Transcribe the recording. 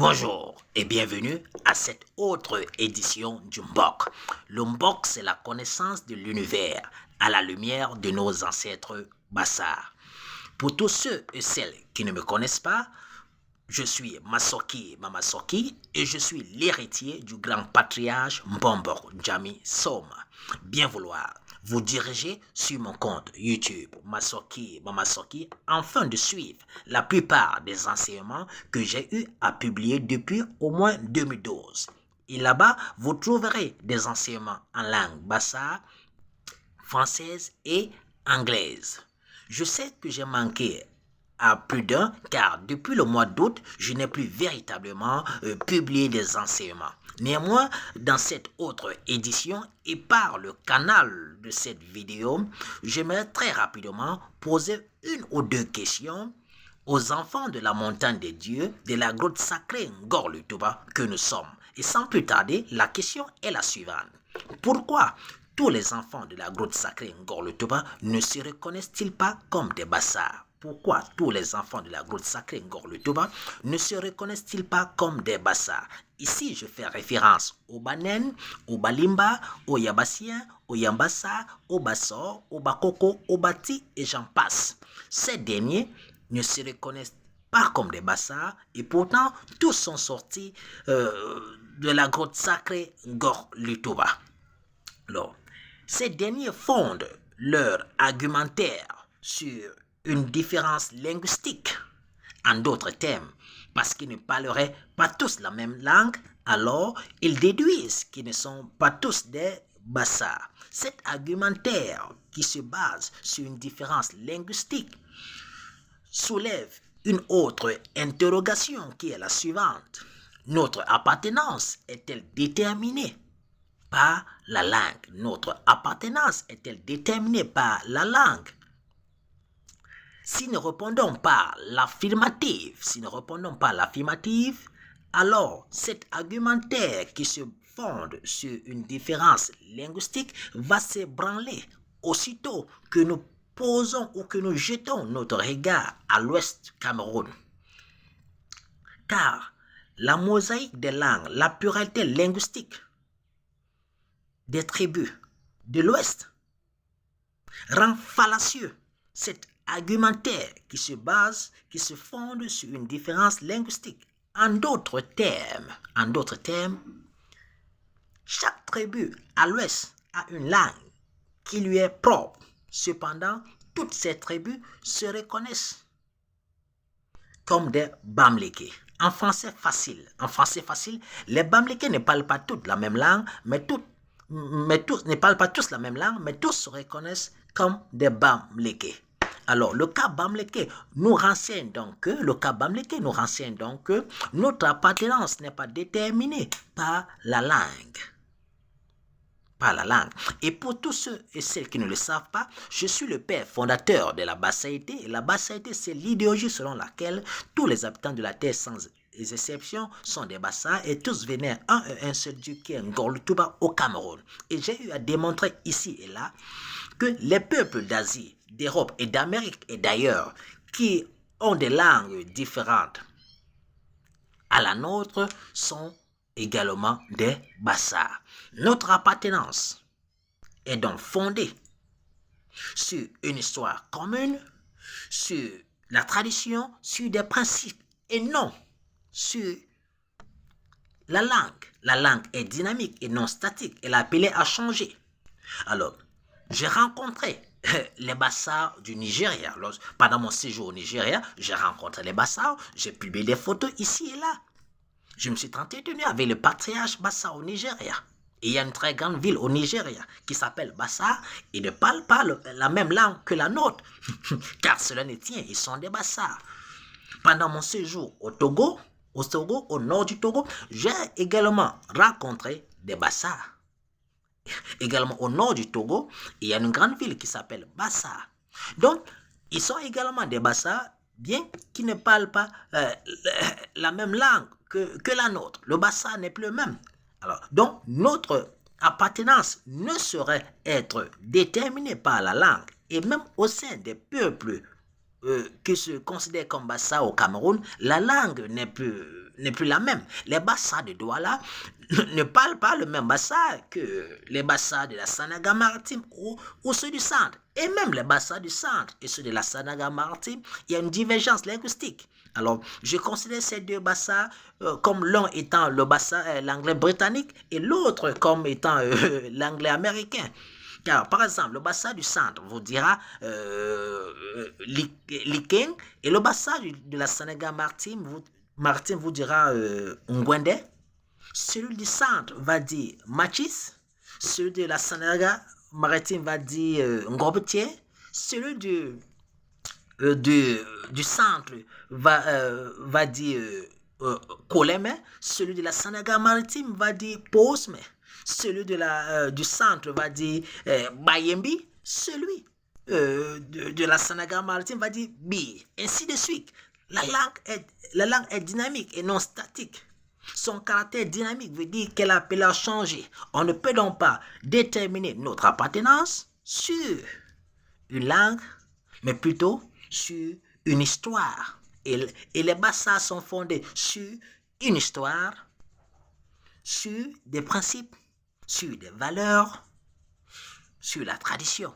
Bonjour et bienvenue à cette autre édition du Mbok. Le Mbok, c'est la connaissance de l'univers à la lumière de nos ancêtres Bassar. Pour tous ceux et celles qui ne me connaissent pas, je suis Masoki Mamasoki et je suis l'héritier du grand patriarche Mbombor Jami Soma. Bien vouloir vous diriger sur mon compte YouTube Masoki Mamasoki afin de suivre la plupart des enseignements que j'ai eu à publier depuis au moins 2012. Et là-bas, vous trouverez des enseignements en langue bassa, française et anglaise. Je sais que j'ai manqué à plus d'un, car depuis le mois d'août, je n'ai plus véritablement publié des enseignements. Néanmoins, dans cette autre édition et par le canal de cette vidéo, j'aimerais très rapidement poser une ou deux questions aux enfants de la montagne des dieux, de la grotte sacrée Ngor-le-Touba que nous sommes. Et sans plus tarder, la question est la suivante. Pourquoi tous les enfants de la grotte sacrée Ngor-le-Touba ne se reconnaissent-ils pas comme des Bassars? Pourquoi tous les enfants de la grotte sacrée Ngor-le-Touba ne se reconnaissent-ils pas comme des Bassars? Ici, je fais référence aux Banen, aux Balimba, aux Yabassiens, aux Yambassa, aux Bassor, aux Bakoko, aux Bati et j'en passe. Ces derniers ne se reconnaissent pas comme des Bassars et pourtant tous sont sortis de la grotte sacrée Ngor-le-Touba. Alors, ces derniers fondent leur argumentaire sur une différence linguistique. En d'autres termes, parce qu'ils ne parleraient pas tous la même langue, alors ils déduisent qu'ils ne sont pas tous des Bassars. Cet argumentaire qui se base sur une différence linguistique soulève une autre interrogation qui est la suivante. Notre appartenance est-elle déterminée par la langue? Notre appartenance est-elle déterminée par la langue? Si nous répondons par l'affirmative, alors cet argumentaire qui se fonde sur une différence linguistique va s'ébranler aussitôt que nous posons ou que nous jetons notre regard à l'ouest Cameroun. Car la mosaïque des langues, la pluralité linguistique des tribus de l'ouest rend fallacieux cet argumentaire qui se fonde sur une différence linguistique. En d'autres termes, chaque tribu à l'ouest a une langue qui lui est propre. Cependant, toutes ces tribus se reconnaissent comme des Bamlékés. En français facile, les Bamlékés ne parlent pas toutes la même langue, mais tous se reconnaissent comme des Bamlékés. Alors, le cas Bamléké nous renseigne donc que notre appartenance n'est pas déterminée par la langue. Et pour tous ceux et celles qui ne le savent pas, je suis le père fondateur de la Bassaïté. Et la Bassaïté, c'est l'idéologie selon laquelle tous les habitants de la terre, sans exception, sont des Bassars et tous venaient un seul Dieu qui est Ngor-le-Touba au Cameroun. Et j'ai eu à démontrer ici et là que les peuples d'Asie, d'Europe et d'Amérique et d'ailleurs qui ont des langues différentes à la nôtre sont également des Bassars. Notre appartenance est donc fondée sur une histoire commune, sur la tradition, sur des principes et non sur la langue. La langue est dynamique et non statique. Elle est appelée à changer. Alors, j'ai rencontré les Bassars du Nigeria. Pendant mon séjour au Nigeria, j'ai rencontré les Bassars. J'ai publié des photos ici et là. Je me suis entretenu avec le patriarche Bassar au Nigeria. Et il y a une très grande ville au Nigeria qui s'appelle Bassar. Ils ne parlent pas la même langue que la nôtre. Car cela ne tient, ils sont des Bassars. Pendant mon séjour au Togo, au nord du Togo, j'ai également rencontré des Bassars. Également au nord du Togo, il y a une grande ville qui s'appelle Bassar. Donc, ils sont également des Bassars, bien qu'ils ne parlent pas la même langue que la nôtre. Le Bassar n'est plus le même. Alors, donc, notre appartenance ne saurait être déterminée par la langue. Et même au sein des peuples qui se considèrent comme Bassar au Cameroun, la langue n'est plus la même. Les Bassa de Douala ne parlent pas le même Bassa que les Bassa de la Sanaga-Maritime ou ceux du centre. Et même les Bassa du centre et ceux de la Sanaga-Maritime, il y a une divergence linguistique. Alors, je considère ces deux Bassa comme l'un étant le Bassa, l'anglais britannique, et l'autre comme étant l'anglais américain. Car, par exemple, le Bassa du centre vous dira Liking, et le Bassa de la Sanaga-Maritime vous dira Ngwende. Celui du centre va dire Machis. Celui de la Sanaga-Maritime va dire Ngobetier. Celui du centre va dire Koleme. Celui de la Sanaga-Maritime va dire Posme. Celui du centre va dire Bayembi. Celui de la Sanaga-Maritime va dire Bi. Ainsi de suite. La langue est dynamique et non statique. Son caractère dynamique veut dire qu'elle appelle à changer. On ne peut donc pas déterminer notre appartenance sur une langue, mais plutôt sur une histoire. Et les Bassa sont fondés sur une histoire, sur des principes, sur des valeurs, sur la tradition.